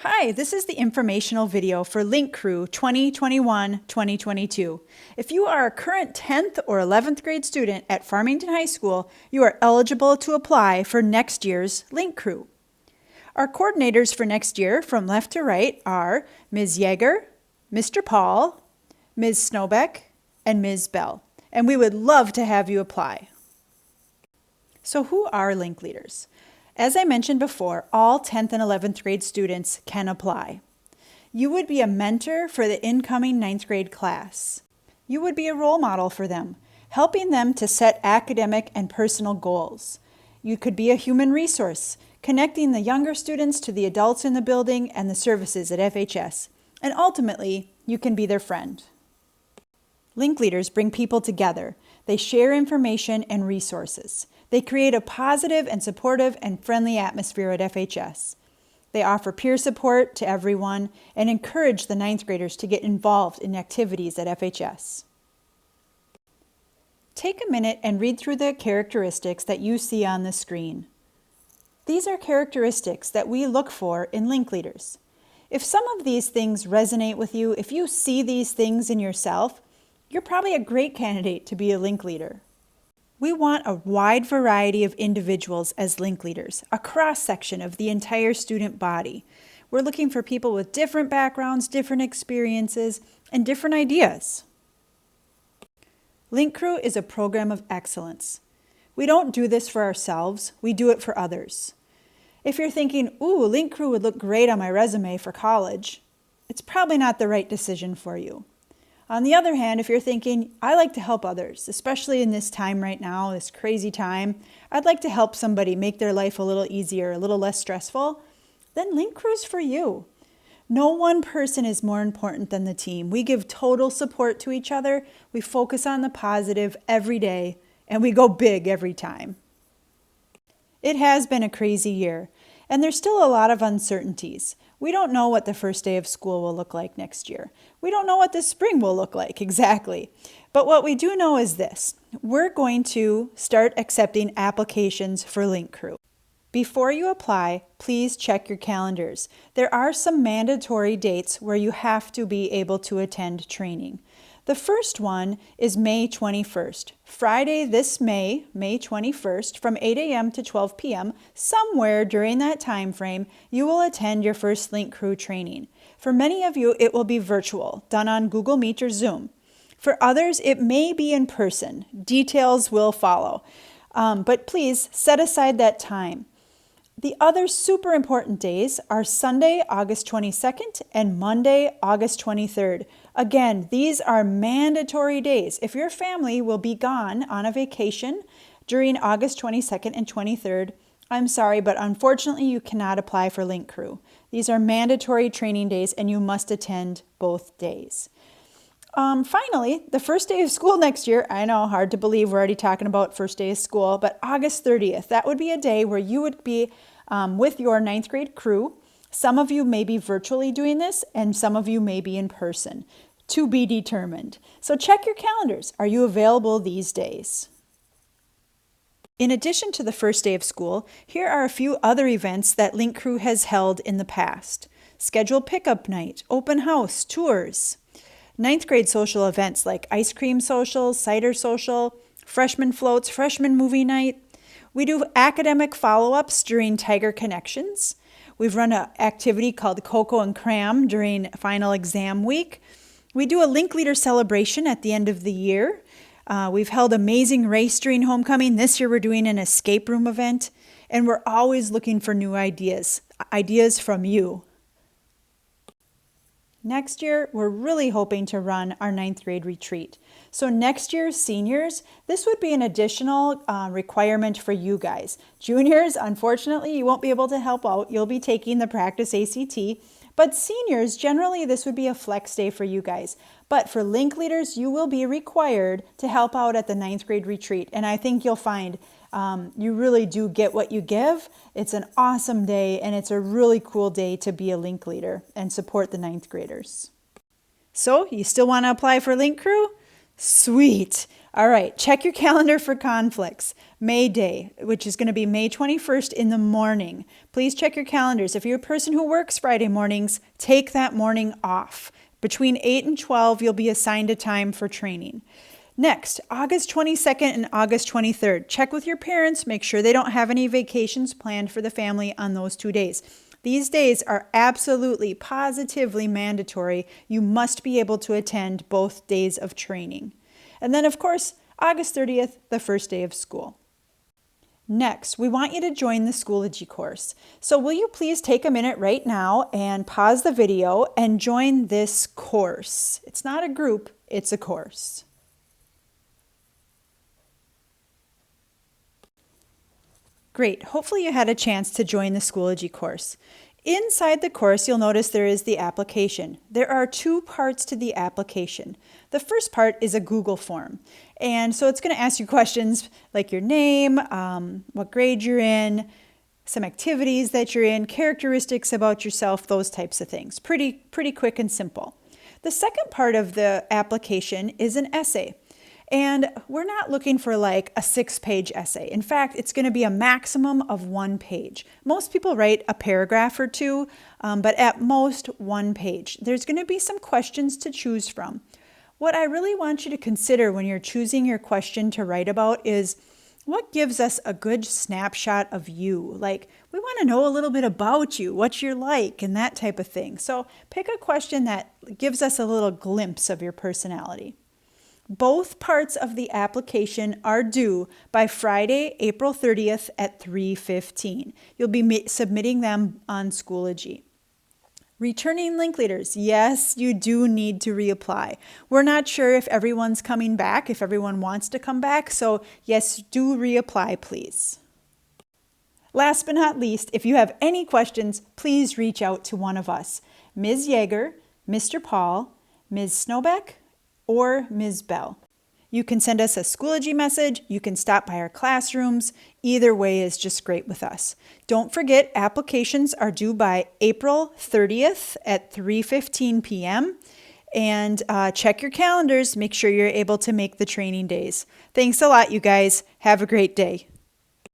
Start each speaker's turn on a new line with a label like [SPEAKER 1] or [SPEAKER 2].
[SPEAKER 1] Hi, this is the informational video for Link Crew 2021-2022. If you are a current 10th or 11th grade student at Farmington High School, you are eligible to apply for next year's Link Crew. Our coordinators for next year, from left to right, are Ms. Yeager, Mr. Paul, Ms. Snowbeck, and Ms. Bell, and we would love to have you apply. So who are Link leaders? As I mentioned before, all 10th and 11th grade students can apply. You would be a mentor for the incoming 9th grade class. You would be a role model for them, helping them to set academic and personal goals. You could be a human resource, connecting the younger students to the adults in the building and the services at FHS. And ultimately, you can be their friend. Link leaders bring people together. They share information and resources. They create a positive and supportive and friendly atmosphere at FHS. They offer peer support to everyone and encourage the 9th graders to get involved in activities at FHS. Take a minute and read through the characteristics that you see on the screen. These are characteristics that we look for in Link leaders. If some of these things resonate with you, if you see these things in yourself, you're probably a great candidate to be a Link leader. We want a wide variety of individuals as Link leaders, a cross-section of the entire student body. We're looking for people with different backgrounds, different experiences, and different ideas. Link Crew is a program of excellence. We don't do this for ourselves, we do it for others. If you're thinking, ooh, Link Crew would look great on my resume for college, it's probably not the right decision for you. On the other hand, if you're thinking, I like to help others, especially in this time right now, this crazy time, I'd like to help somebody make their life a little easier, a little less stressful, then Link Crew's for you. No one person is more important than the team. We give total support to each other, we focus on the positive every day, and we go big every time. It has been a crazy year, and there's still a lot of uncertainties. We don't know what the first day of school will look like next year. We don't know what the spring will look like exactly. But what we do know is this. We're going to start accepting applications for Link Crew. Before you apply, please check your calendars. There are some mandatory dates where you have to be able to attend training. The first one is May 21st. Friday this May 21st, from 8 a.m. to 12 p.m., somewhere during that time frame, you will attend your first Link Crew training. For many of you, it will be virtual, done on Google Meet or Zoom. For others, it may be in person. Details will follow. But please set aside that time. The other super important days are Sunday, August 22nd and Monday, August 23rd. Again, these are mandatory days. If your family will be gone on a vacation during August 22nd and 23rd, I'm sorry, but unfortunately you cannot apply for Link Crew. These are mandatory training days and you must attend both days. Finally, the first day of school next year, I know, hard to believe we're already talking about first day of school, but August 30th, that would be a day where you would be with your 9th grade crew. Some of you may be virtually doing this, and some of you may be in person. To be determined. So check your calendars. Are you available these days? In addition to the first day of school, here are a few other events that Link Crew has held in the past. Scheduled pickup night, open house, tours. 9th grade social events like ice cream social, cider social, freshman floats, freshman movie night. We do academic follow-ups during Tiger Connections. We've run an activity called Cocoa and Cram during final exam week. We do a Link Leader celebration at the end of the year. We've held Amazing Race during homecoming. This year we're doing an escape room event. And we're always looking for new ideas from you. Next year, we're really hoping to run our 9th grade retreat. So next year's seniors, this would be an additional requirement for you guys. Juniors, unfortunately, you won't be able to help out. You'll be taking the practice ACT. But seniors, generally, this would be a flex day for you guys. But for Link leaders, you will be required to help out at the 9th grade retreat. And I think you'll find you really do get what you give. It's an awesome day, and it's a really cool day to be a Link leader and support the 9th graders. So, you still want to apply for Link Crew? Sweet. All right, check your calendar for conflicts. May Day, which is going to be May 21st in the morning. Please check your calendars. If you're a person who works Friday mornings, take that morning off. Between 8 and 12, you'll be assigned a time for training. Next, August 22nd and August 23rd. Check with your parents. Make sure they don't have any vacations planned for the family on those 2 days. These days are absolutely, positively mandatory. You must be able to attend both days of training. And then, of course, August 30th, the first day of school. Next, we want you to join the Schoology course. So will you please take a minute right now and pause the video and join this course? It's not a group, it's a course. Great. Hopefully you had a chance to join the Schoology course. Inside the course, you'll notice there is the application. There are 2 parts to the application. The first part is a Google form. And so it's going to ask you questions like your name, what grade you're in, some activities that you're in, characteristics about yourself, those types of things. Pretty quick and simple. The second part of the application is an essay. And we're not looking for like a 6-page essay. In fact, it's going to be a maximum of 1 page. Most people write a paragraph or 2, but at most 1 page. There's going to be some questions to choose from. What I really want you to consider when you're choosing your question to write about is what gives us a good snapshot of you. Like, we want to know a little bit about you, what you're like, and that type of thing. So pick a question that gives us a little glimpse of your personality. Both parts of the application are due by Friday, April 30th at 3:15. You'll be submitting them on Schoology. Returning link leaders, yes, you do need to reapply. We're not sure if everyone's coming back, if everyone wants to come back, so yes, do reapply, please. Last but not least, if you have any questions, please reach out to one of us, Ms. Yeager, Mr. Paul, Ms. Snowbeck, or Ms. Bell. You can send us a Schoology message. You can stop by our classrooms. Either way is just great with us. Don't forget, applications are due by April 30th at 3:15 p.m. And check your calendars. Make sure you're able to make the training days. Thanks a lot, you guys. Have a great day.